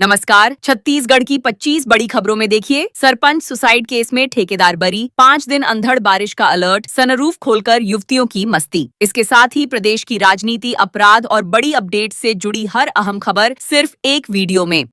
नमस्कार। छत्तीसगढ़ की 25 बड़ी खबरों में देखिए, सरपंच सुसाइड केस में ठेकेदार बरी, 5 दिन अंधड़ बारिश का अलर्ट, सनरूफ खोलकर युवतियों की मस्ती। इसके साथ ही प्रदेश की राजनीति, अपराध और बड़ी अपडेट से जुड़ी हर अहम खबर सिर्फ एक वीडियो में।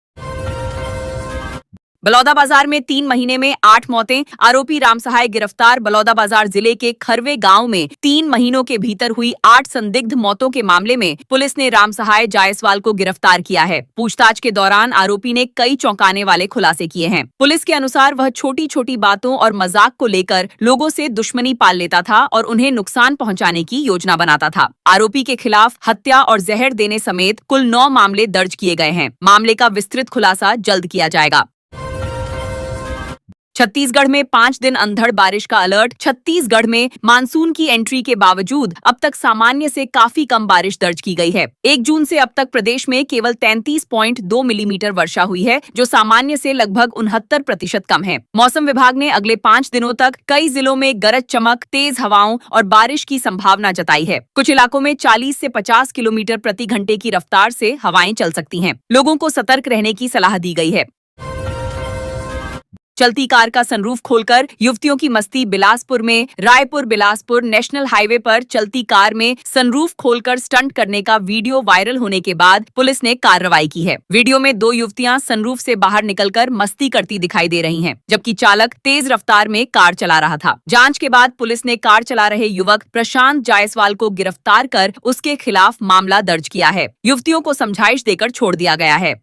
बलौदाबाजार में 3 महीने में 8 मौतें, आरोपी रामसहाय गिरफ्तार। बलौदाबाजार जिले के खरवे गांव में 3 महीनों के भीतर हुई 8 संदिग्ध मौतों के मामले में पुलिस ने रामसहाय जायसवाल को गिरफ्तार किया है। पूछताछ के दौरान आरोपी ने कई चौंकाने वाले खुलासे किए हैं। पुलिस के अनुसार वह छोटी छोटी बातों और मजाक को लेकर लोगों से दुश्मनी पाल लेता था और उन्हें नुकसान पहुंचाने की योजना बनाता था। आरोपी के खिलाफ हत्या और जहर देने समेत कुल 9 मामले दर्ज किए गए हैं। मामले का विस्तृत खुलासा जल्द किया जाएगा। छत्तीसगढ़ में 5 दिन अंधड़ बारिश का अलर्ट। छत्तीसगढ़ में मानसून की एंट्री के बावजूद अब तक सामान्य से काफी कम बारिश दर्ज की गई है। 1 जून से अब तक प्रदेश में केवल 33.2 मिलीमीटर वर्षा हुई है, जो सामान्य से लगभग 69% कम है। मौसम विभाग ने अगले 5 दिनों तक कई जिलों में गरज चमक, तेज हवाओं और बारिश की संभावना जताई है। कुछ इलाकों में 40 से 50 किलोमीटर प्रति घंटे की रफ्तार से हवाएं चल सकती हैं। लोगों को सतर्क रहने की सलाह दी गई है। चलती कार का सनरूफ खोलकर युवतियों की मस्ती। बिलासपुर में रायपुर बिलासपुर नेशनल हाईवे पर चलती कार में सनरूफ खोलकर स्टंट करने का वीडियो वायरल होने के बाद पुलिस ने कार्रवाई की है। वीडियो में 2 युवतियां सनरूफ से बाहर निकलकर मस्ती करती दिखाई दे रही हैं, जबकि चालक तेज रफ्तार में कार चला रहा था। जांच के बाद पुलिस ने कार चला रहे युवक प्रशांत जायसवाल को गिरफ्तार कर उसके खिलाफ मामला दर्ज किया है। युवतियों को समझाइश देकर छोड़ दिया गया है।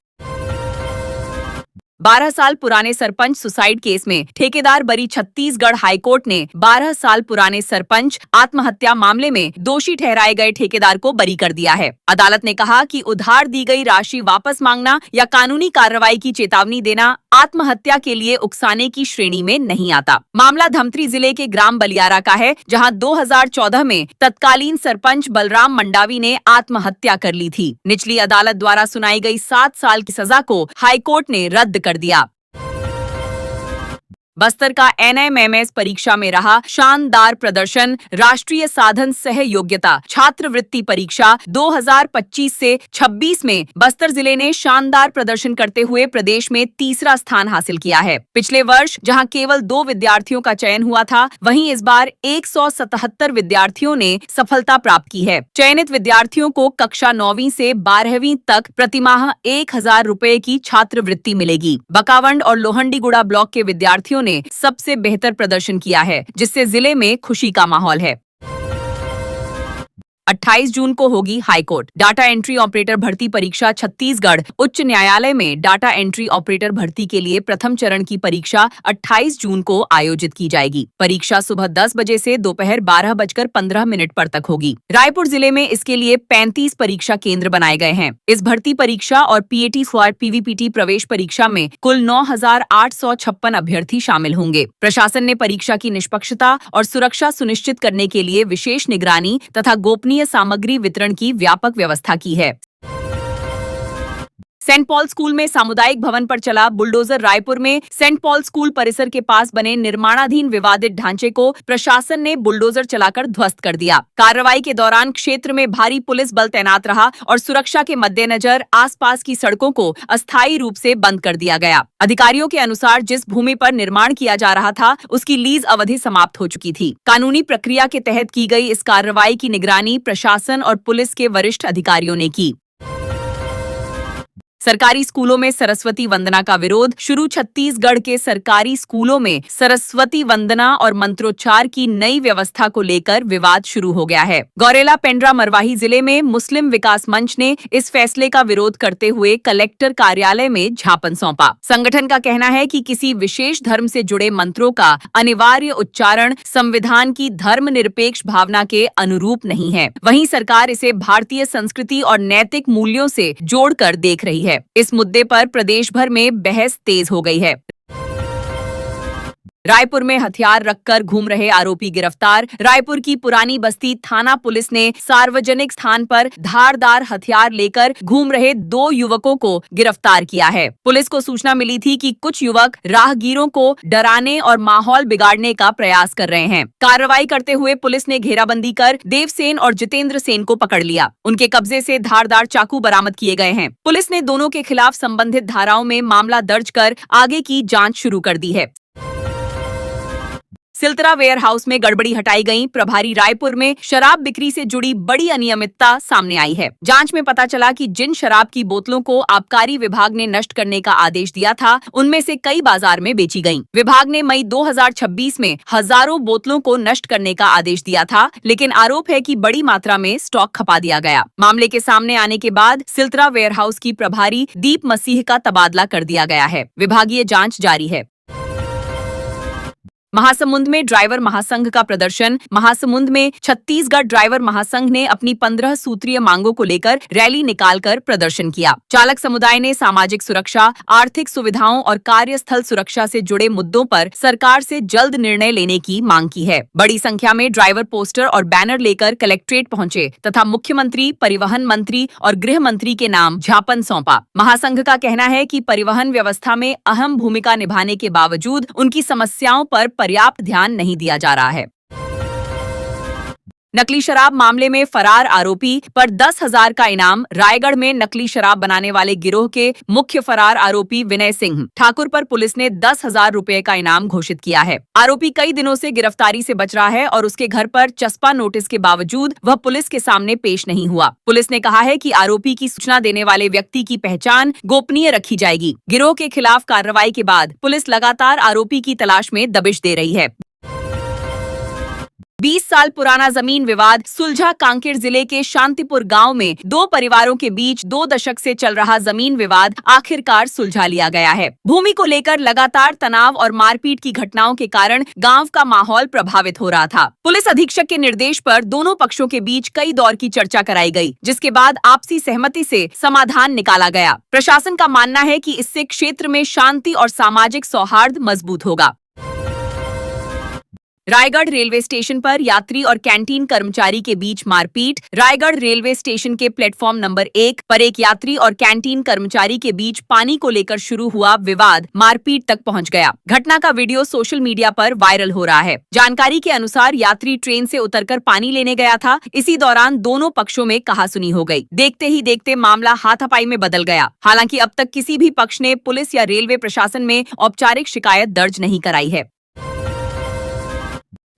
12 साल पुराने सरपंच सुसाइड केस में ठेकेदार बरी। छत्तीसगढ़ हाईकोर्ट ने 12 साल पुराने सरपंच आत्महत्या मामले में दोषी ठहराए गए ठेकेदार को बरी कर दिया है। अदालत ने कहा कि उधार दी गई राशि वापस मांगना या कानूनी कार्रवाई की चेतावनी देना आत्महत्या के लिए उकसाने की श्रेणी में नहीं आता। मामला धमतरी जिले के ग्राम बलियारा का है, जहां 2014 में तत्कालीन सरपंच बलराम मंडावी ने आत्महत्या कर ली थी। निचली अदालत द्वारा सुनाई गई 7 साल की सजा को हाईकोर्ट ने रद्द कर दिया। बस्तर का NMMS परीक्षा में रहा शानदार प्रदर्शन। राष्ट्रीय साधन सह योग्यता छात्रवृत्ति परीक्षा 2025 से 26 में बस्तर जिले ने शानदार प्रदर्शन करते हुए प्रदेश में तीसरा स्थान हासिल किया है। पिछले वर्ष जहां केवल 2 विद्यार्थियों का चयन हुआ था, वहीं इस बार 177 विद्यार्थियों ने सफलता प्राप्त की है। चयनित विद्यार्थियों को कक्षा 9वीं से 12वीं तक प्रतिमाह 1000 रुपए की छात्रवृत्ति मिलेगी। बकावंड और लोहंडीगुड़ा ब्लॉक के विद्यार्थियों ने सबसे बेहतर प्रदर्शन किया है, जिससे जिले में खुशी का माहौल है। 28 जून को होगी हाईकोर्ट डाटा एंट्री ऑपरेटर भर्ती परीक्षा। छत्तीसगढ़ उच्च न्यायालय में डाटा एंट्री ऑपरेटर भर्ती के लिए प्रथम चरण की परीक्षा 28 जून को आयोजित की जाएगी। परीक्षा सुबह 10 बजे से दोपहर 12:15 पर तक होगी। रायपुर जिले में इसके लिए 35 परीक्षा केंद्र बनाए गए हैं। इस भर्ती परीक्षा और PAT फॉर PVPT प्रवेश परीक्षा में कुल 9,856 अभ्यर्थी शामिल होंगे। प्रशासन ने परीक्षा की निष्पक्षता और सुरक्षा सुनिश्चित करने के लिए विशेष निगरानी तथा गोपनीय सामग्री वितरण की व्यापक व्यवस्था की है। सेंट पॉल स्कूल में सामुदायिक भवन पर चला बुलडोजर। रायपुर में सेंट पॉल स्कूल परिसर के पास बने निर्माणाधीन विवादित ढांचे को प्रशासन ने बुलडोजर चलाकर ध्वस्त कर दिया। कार्रवाई के दौरान क्षेत्र में भारी पुलिस बल तैनात रहा और सुरक्षा के मद्देनजर आसपास की सड़कों को अस्थायी रूप से बंद कर दिया गया। अधिकारियों के अनुसार जिस भूमि पर निर्माण किया जा रहा था, उसकी लीज अवधि समाप्त हो चुकी थी। कानूनी प्रक्रिया के तहत की गई इस कार्रवाई की निगरानी प्रशासन और पुलिस के वरिष्ठ अधिकारियों ने की। सरकारी स्कूलों में सरस्वती वंदना का विरोध शुरू। छत्तीसगढ़ के सरकारी स्कूलों में सरस्वती वंदना और मंत्रोच्चार की नई व्यवस्था को लेकर विवाद शुरू हो गया है। गौरेला पेंड्रा मरवाही जिले में मुस्लिम विकास मंच ने इस फैसले का विरोध करते हुए कलेक्टर कार्यालय में ज्ञापन सौंपा। संगठन का कहना है कि किसी विशेष धर्म से जुड़े मंत्रों का अनिवार्य उच्चारण संविधान की धर्मनिरपेक्ष भावना के अनुरूप नहीं है। वहीं सरकार इसे भारतीय संस्कृति और नैतिक मूल्यों से जोड़कर देख रही है। इस मुद्दे पर प्रदेश भर में बहस तेज हो गई है। रायपुर में हथियार रखकर घूम रहे आरोपी गिरफ्तार। रायपुर की पुरानी बस्ती थाना पुलिस ने सार्वजनिक स्थान पर धारदार हथियार लेकर घूम रहे 2 युवकों को गिरफ्तार किया है। पुलिस को सूचना मिली थी कि कुछ युवक राहगीरों को डराने और माहौल बिगाड़ने का प्रयास कर रहे हैं। कार्रवाई करते हुए पुलिस ने घेराबंदी कर देवसेन और जितेंद्र सेन को पकड़ लिया। उनके कब्जे से धारदार चाकू बरामद किए गए हैं। पुलिस ने दोनों के खिलाफ संबंधित धाराओं में मामला दर्ज कर आगे की जांच शुरू कर दी है। सिलतरा वेयर हाउस में गड़बड़ी हटाई गई। प्रभारी रायपुर में शराब बिक्री से जुड़ी बड़ी अनियमितता सामने आई है। जांच में पता चला कि जिन शराब की बोतलों को आबकारी विभाग ने नष्ट करने का आदेश दिया था, उनमें से कई बाजार में बेची गईं। विभाग ने मई 2026 में हजारों बोतलों को नष्ट करने का आदेश दिया था, लेकिन आरोप है कि बड़ी मात्रा में स्टॉक खपा दिया गया। मामले के सामने आने के बाद सिलतरा वेयर हाउस की प्रभारी दीप मसीह का तबादला कर दिया गया है। विभागीय जाँच जारी है। महासमुंद में ड्राइवर महासंघ का प्रदर्शन। महासमुंद में छत्तीसगढ़ ड्राइवर महासंघ ने अपनी 15 सूत्रीय मांगों को लेकर रैली निकालकर प्रदर्शन किया। चालक समुदाय ने सामाजिक सुरक्षा, आर्थिक सुविधाओं और कार्यस्थल सुरक्षा से जुड़े मुद्दों पर सरकार से जल्द निर्णय लेने की मांग की है। बड़ी संख्या में ड्राइवर पोस्टर और बैनर लेकर कलेक्ट्रेट पहुंचे तथा मुख्यमंत्री, परिवहन मंत्री और गृह मंत्री के नाम ज्ञापन सौंपा। महासंघ का कहना है कि परिवहन व्यवस्था में अहम भूमिका निभाने के बावजूद उनकी समस्याओं पर पर्याप्त ध्यान नहीं दिया जा रहा है। नकली शराब मामले में फरार आरोपी पर 10,000 का इनाम। रायगढ़ में नकली शराब बनाने वाले गिरोह के मुख्य फरार आरोपी विनय सिंह ठाकुर पर पुलिस ने 10,000 रुपए का इनाम घोषित किया है। आरोपी कई दिनों से गिरफ्तारी से बच रहा है और उसके घर पर चस्पा नोटिस के बावजूद वह पुलिस के सामने पेश नहीं हुआ। पुलिस ने कहा है कि आरोपी की सूचना देने वाले व्यक्ति की पहचान गोपनीय रखी जाएगी। गिरोह के खिलाफ कार्रवाई के बाद पुलिस लगातार आरोपी की तलाश में दबिश दे रही है। 20 साल पुराना जमीन विवाद सुलझा। कांकेर जिले के शांतिपुर गांव में 2 परिवारों के बीच 2 दशक से चल रहा जमीन विवाद आखिरकार सुलझा लिया गया है। भूमि को लेकर लगातार तनाव और मारपीट की घटनाओं के कारण गांव का माहौल प्रभावित हो रहा था। पुलिस अधीक्षक के निर्देश पर दोनों पक्षों के बीच कई दौर की चर्चा कराई गई, जिसके बाद आपसी सहमति से समाधान निकाला गया। प्रशासन का मानना है कि इससे क्षेत्र में शांति और सामाजिक सौहार्द मजबूत होगा। रायगढ़ रेलवे स्टेशन पर यात्री और कैंटीन कर्मचारी के बीच मारपीट। रायगढ़ रेलवे स्टेशन के प्लेटफॉर्म नंबर 1 पर एक यात्री और कैंटीन कर्मचारी के बीच पानी को लेकर शुरू हुआ विवाद मारपीट तक पहुंच गया। घटना का वीडियो सोशल मीडिया पर वायरल हो रहा है। जानकारी के अनुसार यात्री ट्रेन से उतरकर पानी लेने गया था। इसी दौरान दोनों पक्षों में कहासुनी हो गई। देखते ही देखते मामला हाथापाई में बदल गया। हालांकि अब तक किसी भी पक्ष ने पुलिस या रेलवे प्रशासन में औपचारिक शिकायत दर्ज नहीं कराई है।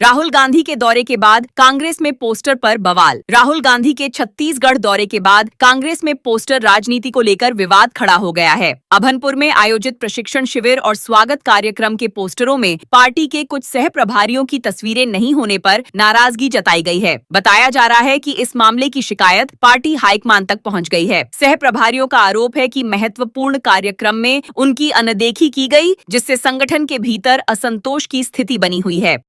राहुल गांधी के दौरे के बाद कांग्रेस में पोस्टर पर बवाल। राहुल गांधी के छत्तीसगढ़ दौरे के बाद कांग्रेस में पोस्टर राजनीति को लेकर विवाद खड़ा हो गया है। अभनपुर में आयोजित प्रशिक्षण शिविर और स्वागत कार्यक्रम के पोस्टरों में पार्टी के कुछ सह प्रभारियों की तस्वीरें नहीं होने पर नाराजगी जताई गई है। बताया जा रहा है कि इस मामले की शिकायत पार्टी हाईकमान तक पहुंच गई है। सह प्रभारियों का आरोप है कि महत्वपूर्ण कार्यक्रम में उनकी अनदेखी की गई, जिससे संगठन के भीतर असंतोष की स्थिति बनी हुई है।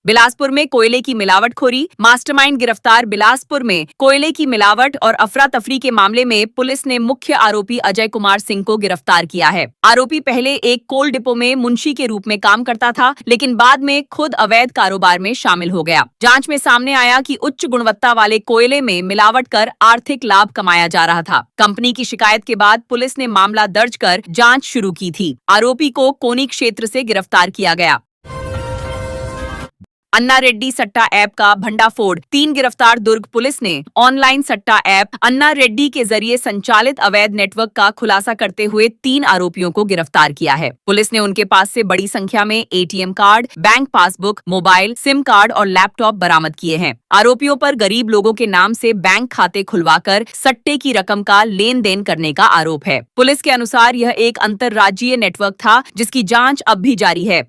बिलासपुर में कोयले की मिलावटखोरी। मास्टरमाइंड गिरफ्तार। बिलासपुर में कोयले की मिलावट और अफरा तफरी के मामले में पुलिस ने मुख्य आरोपी अजय कुमार सिंह को गिरफ्तार किया है। आरोपी पहले एक कोल डिपो में मुंशी के रूप में काम करता था, लेकिन बाद में खुद अवैध कारोबार में शामिल हो गया। जांच में सामने आया कि उच्च गुणवत्ता वाले कोयले में मिलावट कर आर्थिक लाभ कमाया जा रहा था। कंपनी की शिकायत के बाद पुलिस ने मामला दर्ज कर जाँच शुरू की थी। आरोपी को कोनी क्षेत्र से गिरफ्तार किया गया। अन्ना रेड्डी सट्टा ऐप का भंडाफोड़। 3 गिरफ्तार। दुर्ग पुलिस ने ऑनलाइन सट्टा ऐप अन्ना रेड्डी के जरिए संचालित अवैध नेटवर्क का खुलासा करते हुए 3 आरोपियों को गिरफ्तार किया है। पुलिस ने उनके पास से बड़ी संख्या में ATM card, bank passbook, mobile, SIM card और लैपटॉप बरामद किए हैं। आरोपियों पर गरीब लोगों के नाम से बैंक खाते खुलवाकर सट्टे की रकम का लेन देन करने का आरोप है। पुलिस के अनुसार यह एक अंतर्राज्यीय नेटवर्क था, जिसकी जाँच अब भी जारी है।